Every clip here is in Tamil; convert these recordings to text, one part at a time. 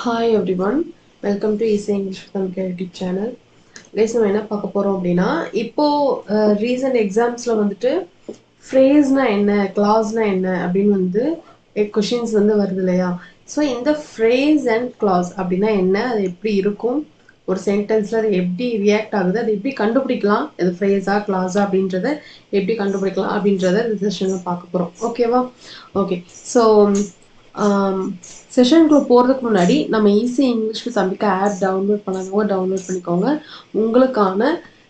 Hi everyone, welcome to Easy English with Amika YouTube channel. Guys, நம்ம என்ன பார்க்க போறோம் அப்படின்னா இப்போ ரீசன்ட் எக்ஸாம்ஸ்ல வந்துட்டு ஃப்ரேஸ்னா என்ன கிளாஸ்னா என்ன அப்படின்னு வந்து கொஷின்ஸ் வந்து வருது இல்லையா. ஸோ இந்த ஃப்ரேஸ் அண்ட் கிளாஸ் அப்படின்னா என்ன, அது எப்படி இருக்கும், ஒரு சென்டென்ஸ்ல அது எப்படி ரியாக்ட் ஆகுது, அது எப்படி கண்டுபிடிக்கலாம், இது ஃப்ரேஸா கிளாஸா அப்படின்றத எப்படி கண்டுபிடிக்கலாம் அப்படின்றத இந்த செஷன்ல பார்க்க போறோம். ஓகேவா? ஓகே. ஸோ செஷனுக்குள்ள போகிறதுக்கு முன்னாடி நம்ம easy English with Ambika app download பண்ணாதவங்க டவுன்லோட் பண்ணிக்கோங்க. உங்களுக்கான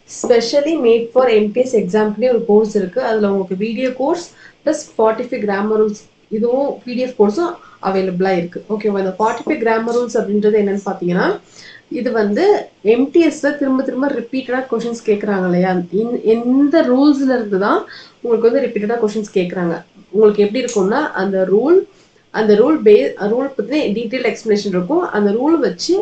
ஸ்பெஷலி மேட் ஃபார் எம்பிஎஸ் எக்ஸாம்க்குனே ஒரு கோர்ஸ் இருக்குது. அதில் உங்களுக்கு video course plus 45 grammar rules இதுவும் பிடிஎஃப் கோர்ஸும் அவைலபிளாக இருக்குது. ஓகேவா? இந்த 45 கிராமர் ரூல்ஸ் அப்படின்றது என்னென்னு பார்த்தீங்கன்னா, இது வந்து எம்டிஎஸ்ல திரும்ப ரிப்பீட்டடாக கொஷின்ஸ் கேட்குறாங்க இல்லையா, எந்த ரூல்ஸ்ல இருந்து தான் உங்களுக்கு வந்து ரிப்பீட்டடாக கொஷின்ஸ் கேட்குறாங்க. உங்களுக்கு எப்படி இருக்கும்னா அந்த ரூல் பற்றி டீட்டெயில் எக்ஸ்பிளேஷன் இருக்கும். அந்த ரூல் வச்சு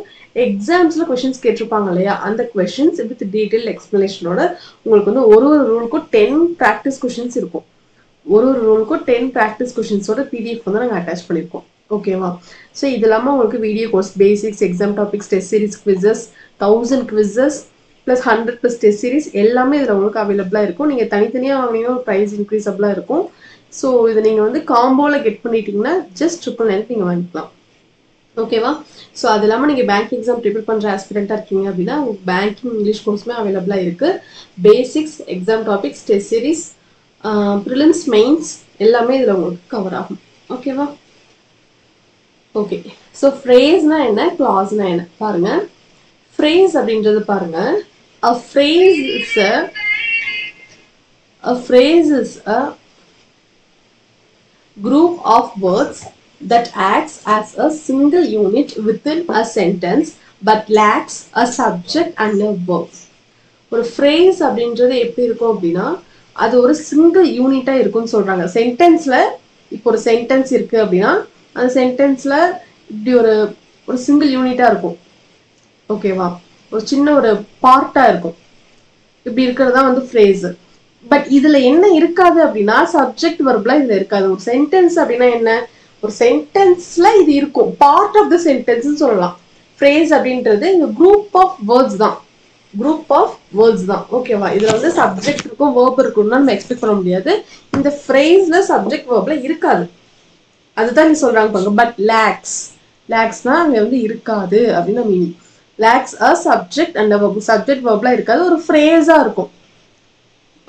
எக்ஸாம்ஸில் கொஷின்ஸ் கேட்டிருப்பாங்க இல்லையா, அந்த கொஷின்ஸ் வித் டீட்டெயில் எக்ஸ்பிளேஷனோட உங்களுக்கு வந்து ஒரு ரூலுக்கும் 10 ப்ராக்டிஸ் கொஷின்ஸ் இருக்கும். ஒரு ரூலுக்கும் 10 ப்ராக்டிஸ் கொஷின்ஸோட பிடிஎஃப் வந்து நாங்கள் அட்டாச் பண்ணியிருக்கோம். ஓகேவா? ஸோ இது இல்லாமல் உங்களுக்கு video course basics, exam topics, test series, quizzes, 1000 quizzes plus 100+ test series எல்லாமே இதில் உங்களுக்கு அவைலபிளாக இருக்கும். நீங்கள் தனித்தனியாக வாங்கினீங்கன்னா ஒரு ப்ரைஸ் இன்க்ரீஸபிளாக இருக்கும். ஸோ இதை நீங்கள் வந்து காம்போவில் கெட் பண்ணிட்டீங்கன்னா ஜஸ்ட் 999 நீங்கள் வாங்கிக்கலாம். ஓகேவா? ஸோ அது இல்லாமல் நீங்கள் பேங்க் எக்ஸாம் ப்ரிப்பேர் பண்ணுற ஆஸ்பிரண்ட்டாக இருக்கீங்க அப்படின்னா உங்களுக்கு பேங்கிங் இங்கிலீஷ் கோர்ஸுமே அவைலபிளாக இருக்குது. Basics, exam topics, test series, prelims, mains எல்லாமே இதில் உங்களுக்கு கவர் ஆகும். ஓகேவா? ஓகே. ஸோ ஃப்ரேஸ்னா என்ன, கிளாஸ்னா என்ன பாருங்க. ஃப்ரேஸ் அப்படின்றது பாருங்க, a phrase is a group of words that acts as a single unit within a sentence but lacks a subject and a verb. ஒரு phrase அப்படின்றது எப்படி இருக்கும் அப்படின்னா, அது ஒரு சிங்கிள் யூனிட்டா இருக்கும்னு சொல்றாங்க. சென்டென்ஸ்ல இப்போ ஒரு சென்டென்ஸ் இருக்கு அப்படின்னா அந்த சென்டென்ஸ்ல இப்படி ஒரு சிங்கிள் யூனிட்டா இருக்கும். ஓகேவா? ஒரு சின்ன ஒரு பார்ட்டா இருக்கும். இப்படி இருக்கிறதா வந்து phrase. பட் இதுல என்ன இருக்காது அப்படின்னா சப்ஜெக்ட் வெர்ப்லாம் இதுல இருக்காது. ஒரு சென்டென்ஸ் அப்படின்னா என்ன, ஒரு சென்டென்ஸ்ல இது இருக்கும், பார்ட் ஆஃப் த சென்டென்ஸ் சொல்லலாம். ஃப்ரேஸ் அப்படின்றது இந்த குரூப் ஆஃப் வேர்ட்ஸ் தான். ஓகேவா? இதுல வந்து சப்ஜெக்ட் இருக்கும், வேர்ப் இருக்கும்னு நம்ம எக்ஸ்பெக்ட் பண்ண முடியாது. இந்த ஃப்ரேஸ்ல சப்ஜெக்ட் வேர்ப்ல இருக்காது, அதுதான் நீ சொல்றாங்க பாருங்க. பட் லேக்ஸ்னா அங்க வந்து இருக்காது அப்படின்னு meaning. Lacks a subject and subject வேர்ப்லாம் இருக்காது, ஒரு ஃப்ரேஸா இருக்கும்.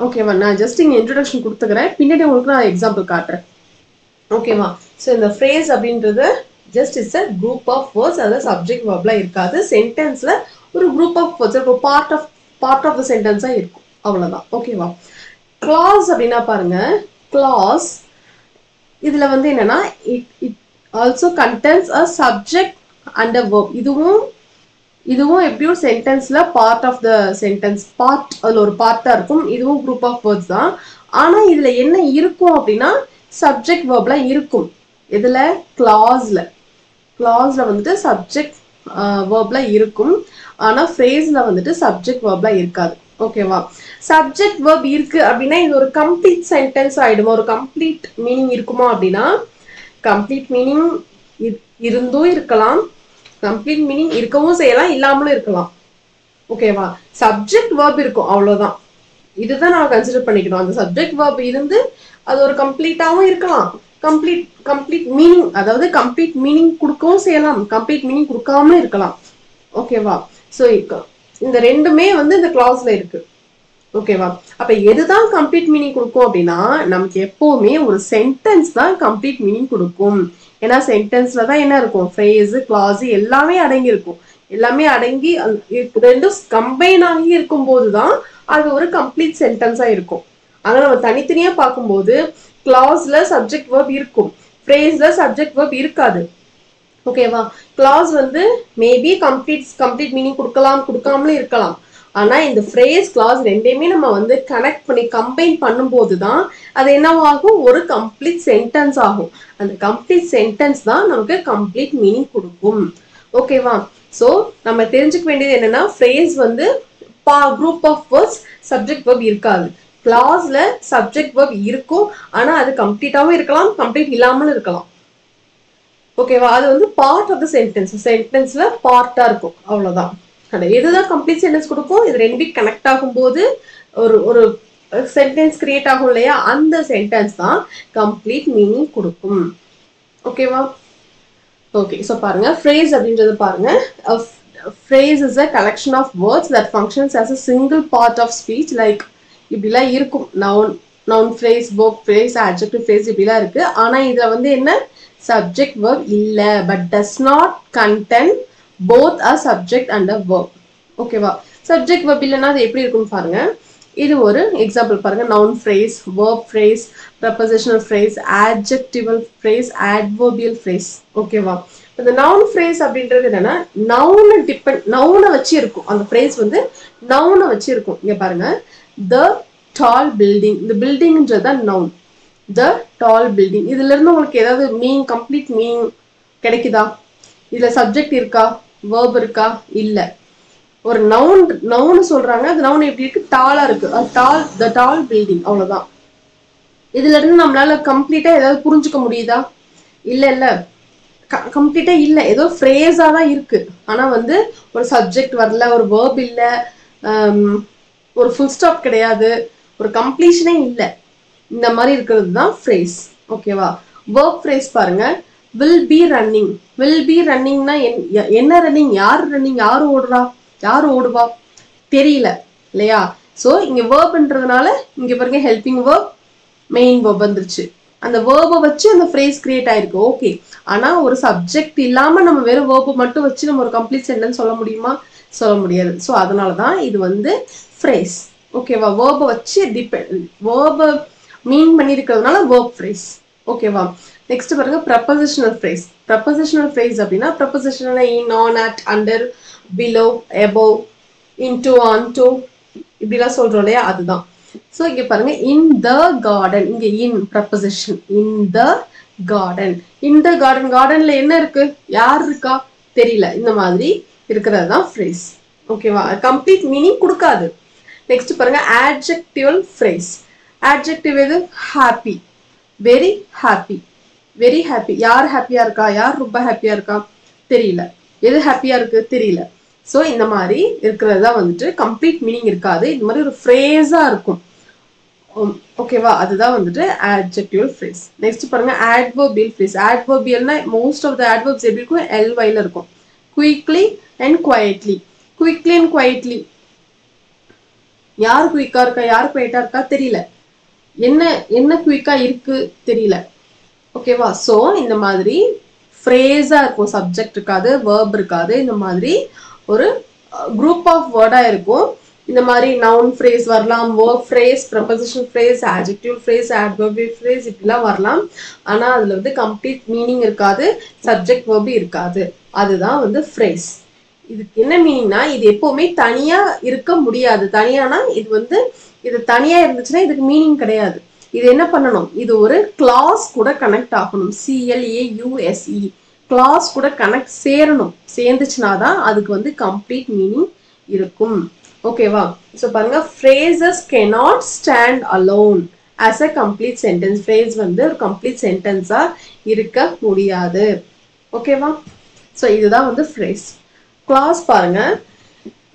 ஓகேவா? நான் ஜஸ்ட் இங்கே இன்ட்ரடக்ஷன் கொடுத்துக்கிறேன், பின்னாடி உங்களுக்கு நான் எக்ஸாம்பிள் காட்டுறேன். ஓகேவா? ஸோ இந்த ஃப்ரேஸ் அப்படின்றது just it's a group of words, அதாவது சப்ஜெக்ட் வேர்ப்லாம் இருக்காது. சென்டென்ஸ்ல ஒரு குரூப் ஆஃப் வேர்ட்ஸ் இருக்கும், பார்ட் ஆஃப் த சென்டென்ஸாக இருக்கும், அவ்வளோதான். ஓகேவா? கிளாஸ் அப்படின்னா பாருங்க, கிளாஸ் இதுல வந்து என்னன்னா it also condense a subject and a verb. இதுவும் எப்படியும் சென்டென்ஸ்ல பார்ட் ஆஃப் த சென்டென்ஸ், அதுல ஒரு பார்ட்டா இருக்கும். இதுவும் குரூப் ஆஃப் வேர்ட்ஸ் தான். ஆனா இதுல என்ன இருக்கும் அப்படின்னா சப்ஜெக்ட் வேர்ப்லாம் இருக்கும். இதுல கிளாஸ்ல வந்துட்டு சப்ஜெக்ட் வேர்ப்லாம் இருக்கும். ஆனா ஃப்ரேஸ்ல வந்துட்டு சப்ஜெக்ட் வேர்ப்லாம் இருக்காது. ஓகேவா? சப்ஜெக்ட் வேர்ப் இருக்கு அப்படின்னா இது ஒரு கம்ப்ளீட் சென்டென்ஸ் ஆயிடுமா, ஒரு கம்ப்ளீட் மீனிங் இருக்குமா அப்படின்னா கம்ப்ளீட் மீனிங் இருந்தும் இருக்கலாம், கம்ப்ளீட் மீனிங் இருக்கவும் செய்யலாம், இல்லாமலும் இருக்கலாம். ஓகேவா? சப்ஜெக்ட் வேர்ப் இருக்கும், அவ்வளவுதான். இதுதான் நான் கன்சிடர் பண்ணிக்கணும். அந்த சப்ஜெக்ட் வேர்ப் இருந்து அது ஒரு கம்ப்ளீட்டாவும் இருக்கலாம், கம்ப்ளீட் மீனிங், அதாவது கம்ப்ளீட் மீனிங் கொடுக்கவும் செய்யலாம், கம்ப்ளீட் மீனிங் கொடுக்காம இருக்கலாம். ஓகேவா? ஸோ இந்த ரெண்டுமே வந்து இந்த கிளாஸ்ல இருக்கு. ஓகேவா? அப்ப எதுதான் கம்ப்ளீட் மீனிங் கொடுக்கும் அப்படின்னா நமக்கு எப்பவுமே ஒரு சென்டென்ஸ் தான் கம்ப்ளீட் மீனிங் கொடுக்கும். ஏன்னா சென்டென்ஸ்ல தான் என்ன இருக்கும், ஃப்ரேஸ், கிளாஸ் எல்லாமே அடங்கி இருக்கும். எல்லாமே அடங்கி ரெண்டும் கம்பைன் ஆகி இருக்கும் போதுதான் அது ஒரு கம்ப்ளீட் சென்டென்ஸா இருக்கும். ஆனா நம்ம தனித்தனியா பார்க்கும்போது கிளாஸ்ல சப்ஜெக்ட் வேர்ப் இருக்கும், ஃப்ரேஸ்ல சப்ஜெக்ட் வேர்ப் இருக்காது. ஓகேவா? கிளாஸ் வந்து மேபி கம்ப்ளீட் மீனிங் கொடுக்காமலே இருக்கலாம். ஆனா இந்த ஃப்ரேஸ், கிளாஸ் ரெண்டையுமே நம்ம வந்து கனெக்ட் பண்ணி கம்பைன் பண்ணும்போது தான் அது என்னவாகும், ஒரு கம்ப்ளீட் சென்டென்ஸ் ஆகும். அந்த கம்ப்ளீட் சென்டென்ஸ் தான் நமக்கு கம்ப்ளீட் மீனிங் கொடுக்கும். ஓகேவா? ஸோ நம்ம தெரிஞ்சுக்க வேண்டியது என்னன்னா, ஃப்ரேஸ் வந்து group of words, subject verb இருக்காது. கிளாஸ்ல சப்ஜெக்ட் வேர்ப் இருக்கும், ஆனா அது கம்ப்ளீட்டாவும் இருக்கலாம், கம்ப்ளீட் இல்லாமலும் இருக்கலாம். ஓகேவா? அது வந்து பார்ட் ஆஃப் த சென்டென்ஸ். சென்டென்ஸ்ல பார்ட்டா இருக்கும், அவ்வளவுதான். எதுதான் கம்ப்ளீட் சென்டென்ஸ் கொடுக்கும்? இது ரெண்டும் கனெக்ட் ஆகும்போது ஒரு ஒரு சென்டென்ஸ் கிரியேட் ஆகும் இல்லையா, அந்த சென்டென்ஸ் தான் கம்ப்ளீட் மீனிங் கொடுக்கும். ஓகேவா? ஓகே, ஸோ பாருங்க, ஃப்ரேஸ் அப்படின்றது பாருங்க, phrase is a collection of words that functions as a single part of speech. Like இப்படிலாம் இருக்கும், noun phrase, verb phrase, adjective phrase இப்படிலாம் இருக்கு. ஆனா இதுல வந்து என்ன, subject verb இல்ல, but does not contain both a subject and a verb. ஓகேவா? subject verb இல்லைன்னா அது எப்படி இருக்குன்னு பாருங்க. இது ஒரு எக்ஸாம்பிள் பாருங்க, noun phrase, verb phrase, prepositional phrase, adjectival phrase, adverbial phrase. ஓகேவா? இந்த நவுன் ஃப்ரேஸ் அப்படின்றது என்னன்னா, நவுனை வச்சு இருக்கும். அந்த ஃப்ரேஸ் வந்து நவுனை வச்சு இருக்கும். இங்க பாருங்க, the tall building, இந்த பில்டிங்ன்றது தான் நவுன். the tall building, இதுல இருந்து உங்களுக்கு ஏதாவது மீனிங், கம்ப்ளீட் மீனிங் கிடைக்குதா? இதுல சப்ஜெக்ட் இருக்கா, verb இருக்கா? இல்ல. ஒரு நவுன் சொல்றாங்க, அது நவுன் எப்படி இருக்கு, டாலா இருக்கு. the tall building, அவ்வளவுதான். இதுல இருந்து நம்மளால கம்ப்ளீட்டா ஏதாவது புரிஞ்சுக்க முடியுதா? இல்ல, கம்ப்ளீட்டா இல்ல, ஏதோ ஃப்ரேஸா தான் இருக்கு. ஆனா வந்து ஒரு சப்ஜெக்ட் வரல, ஒரு வேர்ப் இல்ல, ஒரு ஃபுல் ஸ்டாப் கிடையாது, ஒரு கம்ப்ளீஷனே இல்ல. இந்த மாதிரி இருக்கிறது தான் ஃப்ரேஸ். ஓகேவா? வேர்ப் ஃப்ரேஸ் பாருங்க, will be running. Will be ரன்னிங்னா என்ன ரன்னிங், யார் ரன்னிங், யார் ஓடுறா, யார் ஓடுவா, தெரியல இல்லையா? ஸோ இங்க வேர்ப்ன்றதுனால இங்க பாருங்க, ஹெல்பிங் வேர்ப், மெயின் வேர்ப் வந்துருச்சு. அந்த வேர்பை வச்சு அந்த ஃப்ரேஸ் கிரியேட் ஆயிருக்கு. ஓகே, ஆனா ஒரு சப்ஜெக்ட் இல்லாம நம்ம வெறும் வேர்பை மட்டும் வச்சு நம்ம ஒரு கம்ப்ளீட் சென்டென்ஸ் சொல்ல முடியுமா? சொல்ல முடியாது. ஸோ அதனாலதான் இது வந்து ஃப்ரேஸ். ஓகேவா? வேர்பை வச்சு வேர்பை மீன் பண்ணிருக்கிறதுனால வேர்ப் ஃப்ரேஸ். ஓகேவா? நெக்ஸ்ட் பாருங்க, ப்ரப்போசிஷனல் ஃப்ரேஸ். ப்ரப்போசிஷனல் ஃப்ரேஸ் அப்படின்னா, prepositional in, on, at, under, below, above, into, onto இப்படிலாம் சொல்றோம் இல்லையா, அதுதான். So இங்க பாருங்க, in the garden, இங்க in preposition, in the garden. in the garden, gardenல என்ன இருக்கு, யார் இருக்கா, தெரியல. இந்த மாதிரி இருக்கிறது தான் phrase. ஓகேவா? கம்ப்ளீட் மீனிங் கொடுக்காது. நெக்ஸ்ட் பாருங்க, adjectival phrase. adjective எது, happy, very happy, very happy. யார் ஹாப்பியா இருக்கா, யார் ரொம்ப ஹாப்பியா இருக்கா, தெரியல. எது ஹாப்பியா இருக்கு, தெரியல. ஸோ இந்த மாதிரி இருக்கிறது தான் வந்துட்டு கம்ப்ளீட் மீனிங் இருக்காது, இந்த மாதிரி ஒரு ஃப்ரேஸா இருக்கும். ஓகேவா? அதுதான் வந்துட்டு adjectival phrase. நெக்ஸ்ட் பாருங்க, adverbial phrase. adverbialனா மோஸ்ட் ஆஃப் த adverbs எப்படி இருக்கும், ly ல இருக்கும். quickly and quietly. quickly and quietly, யார் குயிக்கா இருக்கா, யார் குவைட்டா இருக்கா, தெரியல. என்ன குயிக்கா இருக்கு, தெரியல. ஓகேவா? ஸோ இந்த மாதிரி ஃப்ரேஸா இருக்கும், சப்ஜெக்ட் இருக்காது, வேர்ப் இருக்காது. இந்த மாதிரி ஒரு குரூப் ஆஃப் வேர்டா இருக்கும். இந்த மாதிரி நவுன் ஃப்ரேஸ் வரலாம், verb phrase, prepositional phrase, adjective phrase, adverbial phrase இப்படிலாம் வரலாம். ஆனா அதுல வந்து கம்ப்ளீட் மீனிங் இருக்காது, சப்ஜெக்ட் வேர்ப் இருக்காது. அதுதான் வந்து ஃப்ரேஸ். இதுக்கு என்ன மீனிங்னா, இது எப்பவுமே தனியா இருக்க முடியாது. தனியானா இது வந்து, இது தனியா இருந்துச்சுன்னா இதுக்கு மீனிங் கிடையாது. இது என்ன பண்ணணும், இது ஒரு கிளாஸ் கூட கனெக்ட் ஆகணும். CLAUSE, கிளாஸ் கூட கனெக்ட் சேரணும். சேர்ந்துச்சுன்னா தான் அதுக்கு வந்து கம்ப்ளீட் மீனிங் இருக்கும். ஓகேவா? ஸோ பாருங்க, phrases cannot stand alone as a complete sentence. phrase வந்து ஒரு கம்ப்ளீட் சென்டென்ஸா இருக்க முடியாது. ஓகேவா? ஸோ இதுதான் வந்து phrase. clause பாருங்க.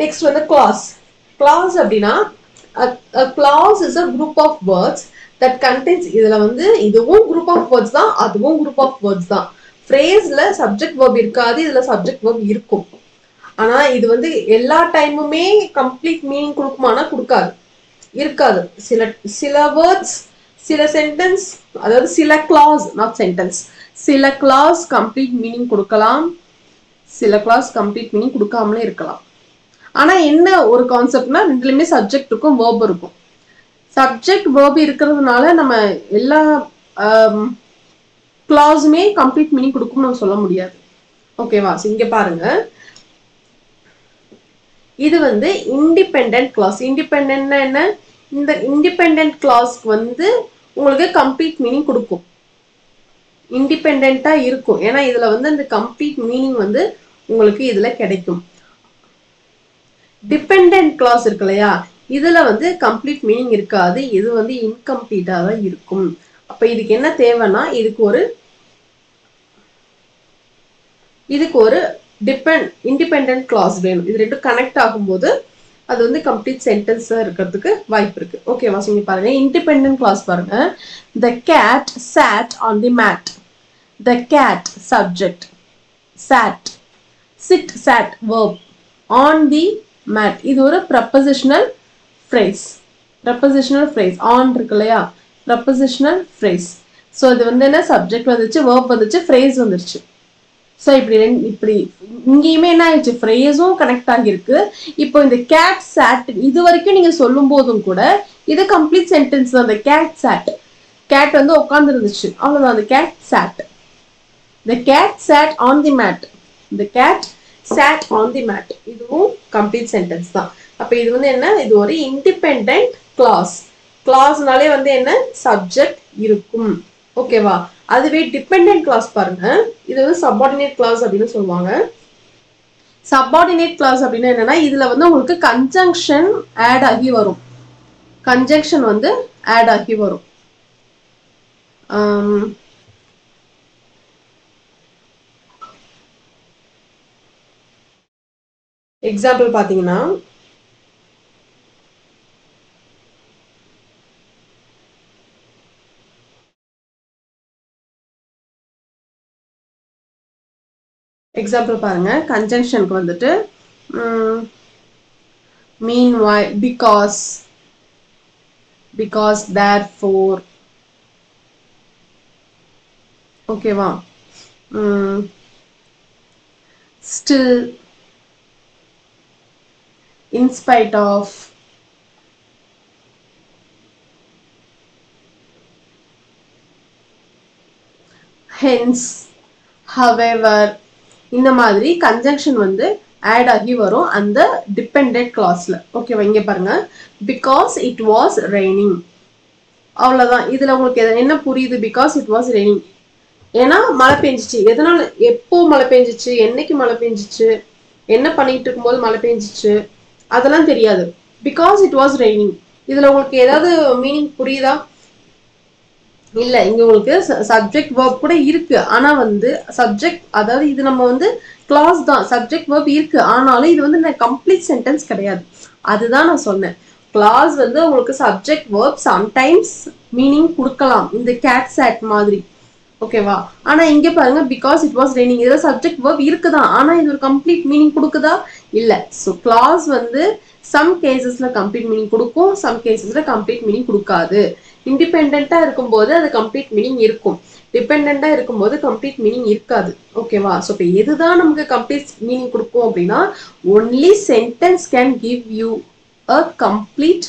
நெக்ஸ்ட் வந்து clause. clause அப்படின்னா, a clause is a group of words that contains, இதுல வந்து இதுவும் group of words தான், அதுவும் group of words தான். phrase-ல subject verb இருக்காது, இதுல subject verb இருக்கும். ஆனா இது வந்து எல்லா டைமுமே கம்ப்ளீட் மீனிங் கொடுக்குமானா கொடுக்காது, இருக்காது. சில வேர்ட்ஸ், சில சென்டென்ஸ், அதாவது சில கிளாஸ், நாட் சென்டென்ஸ், சில கிளாஸ் கம்ப்ளீட் மீனிங் கொடுக்கலாம், சில கிளாஸ் கம்ப்ளீட் மீனிங் கொடுக்காமலே இருக்கலாம். ஆனா என்ன ஒரு கான்செப்ட்னா, ரெண்டுலயுமே சப்ஜெக்ட் இருக்கும், வேர்ப் இருக்கும். சப்ஜெக்ட் வேர்ப் இருக்கிறதுனால நம்ம எல்லா கிளாஸுமே கம்ப்ளீட் மீனிங் கொடுக்கும்னு நம்ம சொல்ல முடியாது. ஓகேவா? இங்க பாருங்க, இது வந்து இண்டிபெண்டன்ட் கிளாஸ். இண்டிபெண்டன்ட்னா என்ன, இந்த இண்டிபெண்டன்ட் கிளாஸ்க்கு வந்து உங்களுக்கு கம்ப்ளீட் மீனிங் கொடுக்கும், இண்டிபெண்டா இருக்கும். ஏன்னா இதுல வந்து அந்த கம்ப்ளீட் மீனிங் வந்து உங்களுக்கு இதுல கிடைக்கும். டிபெண்டன்ட் கிளாஸ் இருக்கு இல்லையா, இதுல வந்து கம்ப்ளீட் மீனிங் இருக்காது, இது வந்து இன்கம்ப்ளீட்டா தான் இருக்கும். அப்ப இதுக்கு என்ன தேவைன்னா, இதுக்கு ஒரு இதுக்கு ஒரு இண்டிபெண்டன்ட் கிளாஸ் வேணும். இது ரெண்டும் கனெக்ட் ஆகும்போது அது வந்து கம்ப்ளீட் சென்டென்ஸா இருக்கிறதுக்கு வாய்ப்பு இருக்கு. ஓகேவா? நீங்க பாருங்க, இண்டிபெண்டன்ட் கிளாஸ் பாருங்க. The cat sat on the mat. The cat subject, sat, sit, sat verb, on the mat. இது ஒரு prepositional phrase. prepositional phrase on இருக்கு இல்லையா, prepositional phrase. ஸோ இது வந்து என்ன, சப்ஜெக்ட் வந்துச்சு, verb வந்துச்சு, phrase வந்துருச்சு. ஸோ இப்படி இங்கேயுமே என்ன ஆயிடுச்சு, ஃப்ரேஸும் கனெக்ட் ஆகிருக்கு. இப்போ இந்த கேட் சாட் இது வரைக்கும் நீங்க சொல்லும் போதும் கூட இது கம்ப்ளீட் சென்டென்ஸ் தான். அந்த கேட் சாட், கேட் வந்து உட்கார்ந்து இருந்துச்சு, அவ்வளவுதான். அந்த cat sat, the cat sat on the mat, the cat sat on the mat, இதுவும் கம்ப்ளீட் சென்டென்ஸ் தான். அப்ப இது வந்து என்ன, இது ஒரு இண்டிபெண்டன்ட் கிளாஸ். கிளாஸ்னாலே வந்து என்ன, சப்ஜெக்ட் இருக்கும். ஓகேவா? அதுவே டிபெண்டன்ட் கிளாஸ் பாருங்க, இது வந்து சப்பார்டினேட் கிளாஸ் அப்படின்னு சொல்லுவாங்க. சப்பார்டினேட் கிளாஸ் அப்படின்னா என்னன்னா, இதுல வந்து உங்களுக்கு கன்ஜங்ஷன் ஆட் ஆகி வரும். கன்ஜங்ஷன் வந்து ஆட் ஆகி வரும். எக்ஸாம்பிள் பாத்தீங்கன்னா, எக்ஸாம்பிள் பாருங்க, கன்ஜங்ஷனுக்கு வந்துட்டு meanwhile, because, therefore. ஓகேவா? still, in spite of, hence, however. இந்த மாதிரி கன்ஜங்ஷன் வந்து ஆட் ஆகி வரும் அந்த டிபெண்டன்ட் கிளாஸ்ல. ஓகேவா? இங்க பாருங்க, பிகாஸ் இட் வாஸ் ரெய்னிங், அவ்வளவுதான். இதுல உங்களுக்கு என்ன புரியுது? பிகாஸ் இட் வாஸ் ரெய்னிங், ஏன்னா மழை பெஞ்சிச்சு. எதனால, எப்போ மழை பெஞ்சிச்சு, என்னைக்கு மழை பெஞ்சிச்சு, என்ன பண்ணிட்டு இருக்கும்போது மழை பெஞ்சிச்சு, அதெல்லாம் தெரியாது. பிகாஸ் இட் வாஸ் ரெய்னிங், இதுல உங்களுக்கு ஏதாவது மீனிங் புரியுதா? இல்ல. இங்க உங்களுக்கு சப்ஜெக்ட் வெர்ப் கூட இருக்கு, ஆனா வந்து சப்ஜெக்ட், அதாவது இது நம்ம வந்து கிளாஸ் தான், சப்ஜெக்ட் வெர்ப் இருக்கு, ஆனாலும் இது வந்து கம்ப்ளீட் சென்டென்ஸ் கிடையாது. அதுதான் நான் சொன்னேன். கிளாஸ் வந்து உங்களுக்கு சப்ஜெக்ட் வெர்ப் சம்டைம்ஸ் மீனிங் கொடுக்கலாம், இந்த கேட் சாட் மாதிரி. ஓகேவா? ஆனா இங்க பாருங்க, பிகாஸ் இட் வாஸ் ரெய்னிங், இதுல சப்ஜெக்ட் வெர்ப் இருக்குதான், ஆனா இது ஒரு கம்ப்ளீட் மீனிங் கொடுக்குதா? இல்ல. ஸோ கிளாஸ் வந்து சம் கேசஸ்ல கம்ப்ளீட் மீனிங் கொடுக்கும், சம் கேசஸ்ல கம்ப்ளீட் மீனிங் கொடுக்காது. இண்டிபெண்டா இருக்கும்போது அது கம்ப்ளீட் மீனிங் இருக்கும், டிபெண்டா இருக்கும்போது கம்ப்ளீட் மீனிங் இருக்காது. ஓகேவா? ஸோ இப்போ எதுதான் நமக்கு கம்ப்ளீட் மீனிங் கொடுக்கும் அப்படின்னா, only sentence can give you a complete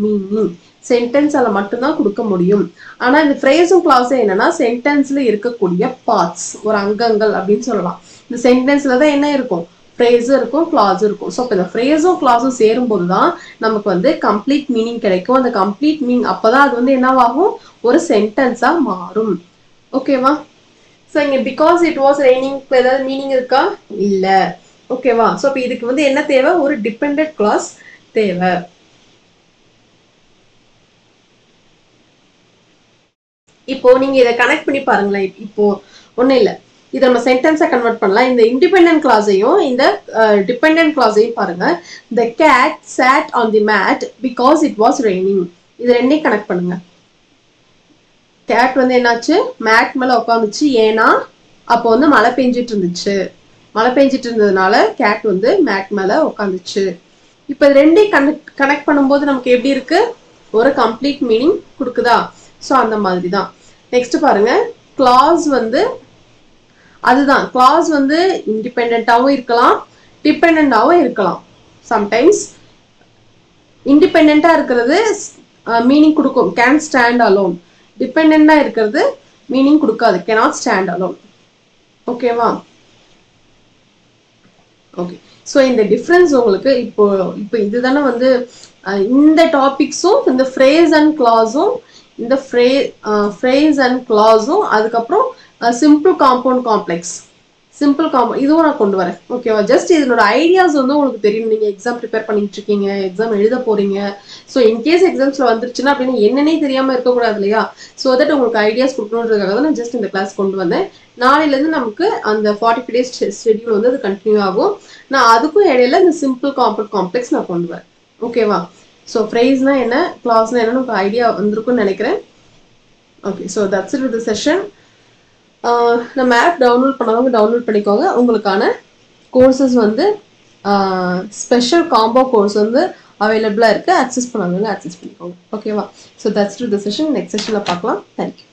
meaning. சென்டென்ஸால மட்டும்தான் கொடுக்க முடியும். ஆனா இந்த ஃப்ரேஸும் கிளாஸும் என்னன்னா, சென்டென்ஸ்ல இருக்கக்கூடிய பார்ட்ஸ், ஒரு அங்கங்கள் அப்படின்னு சொல்லலாம். இந்த சென்டென்ஸ்ல தான் என்ன இருக்கும், ஃப்ரேஸும் இருக்கும், கிளாஸும் இருக்கும். ஸோ இப்போ இந்த ஃப்ரேஸும் கிளாஸும் சேரும்போது தான் நமக்கு வந்து கம்ப்ளீட் மீனிங் கிடைக்கும். அந்த கம்ப்ளீட் மீனிங் அப்பதான் அது வந்து என்னவாகும், ஒரு சென்டென்ஸா மாறும். ஓகேவா? ஸோ இங்க பிகாஸ் இட் வாஸ் ரெய்னிங் ஏதாவது மீனிங் இருக்கா? இல்ல. ஓகேவா? ஸோ இப்போ இதுக்கு வந்து என்ன தேவை, ஒரு டிபெண்டன்ட் கிளாஸ் தேவை. இப்போ நீங்க இதை கனெக்ட் பண்ணி பாருங்களேன். இப்போ ஒன்னும் இல்லை, இதை நம்ம சென்டென்ஸா கன்வெர்ட் பண்ணலாம். இந்த இண்டிபெண்டன்ட் கிளாஸையும் இந்த டிபெண்டன்ட் கிளாஸையும் பாருங்க. The cat sat on the mat because it was raining. இது ரெண்டையும் கனெக்ட் பண்ணுங்க. கேட் வந்து என்னாச்சு, மேட் மேல உட்காந்துச்சு, ஏன்னா அப்போ வந்து மழை பெஞ்சிட்டு இருந்துச்சு. மழை பெஞ்சிட்டு இருந்ததுனால கேட் வந்து மேட் மேல உட்காந்துச்சு. இப்போ இது ரெண்டையும் கனெக்ட் பண்ணும்போது நமக்கு எப்படி இருக்கு, ஒரு கம்ப்ளீட் மீனிங் கொடுக்குதா? ஸோ அந்த மாதிரி தான். நெக்ஸ்ட் பாருங்க, கிளாஸ் வந்து அதுதான், கிளாஸ் வந்து இண்டிபெண்டாவும் இருக்கலாம், டிபெண்டாவும் இருக்கலாம். சம்டைம்ஸ் இண்டிபெண்டா இருக்கிறது மீனிங் கொடுக்கும், கேன் ஸ்டாண்ட் அலோன். டிபெண்டா இருக்கிறது மீனிங் கொடுக்காது, கேனாட் ஸ்டாண்ட் அலோன். ஓகேவா? ஓகே. ஸோ இந்த டிஃப்ரென்ஸ் உங்களுக்கு இப்போ இதுதானே வந்து இந்த டாபிக்ஸும், இந்த ஃப்ரேஸ் அண்ட் கிளாஸும், இந்த ஃப்ரேஸ் அண்ட் கிளாஸும், அதுக்கப்புறம் simple compound complex, simple combo இதுவும் நான் கொண்டு வரேன். ஓகேவா? ஜஸ்ட் இதனோட ஐடியாஸ் வந்து உங்களுக்கு தெரியும். நீங்கள் எக்ஸாம் ப்ரிப்பேர் பண்ணிட்டு இருக்கீங்க, எக்ஸாம் எழுத போறீங்க. ஸோ இன்கேஸ் எக்ஸாம்ஸில் வந்துருச்சுன்னா அப்படின்னு என்னன்னே தெரியாமல் இருக்கக்கூடாது இல்லையா? ஸோ தட் உங்களுக்கு ஐடியாஸ் கொடுக்கணுன்றதுக்காக தான் நான் ஜஸ்ட் இந்த கிளாஸ் கொண்டு வந்தேன். நாளையிலேருந்து நமக்கு அந்த 45 days ஷெட்யூல் வந்து அது கண்டினியூ ஆகும். நான் அதுக்கும் இடையில இந்த சிம்பிள் காம்ப்ளெக்ஸ் நான் கொண்டு வரேன். ஓகேவா? ஸோ ஃப்ரைஸ்னா என்ன, கிளாஸ்னா என்னன்னு உங்களுக்கு ஐடியா வந்திருக்கும்னு நினைக்கிறேன். Okay, so that's it with the session. நம்ம ஆப் டவுன்லோட் பண்ணவங்க டவுன்லோட் பண்ணிக்கோங்க. உங்களுக்கான கோர்சஸ் வந்து ஸ்பெஷல் காம்போ கோர்ஸ் வந்து அவைலபிளாக இருக்குது. ஆக்சஸ் பண்ணாதவங்க ஆக்சஸ் பண்ணிக்கோங்க. ஓகேவா? So that's it with the session. Next செஷனில் பார்க்கலாம். தேங்க்யூ.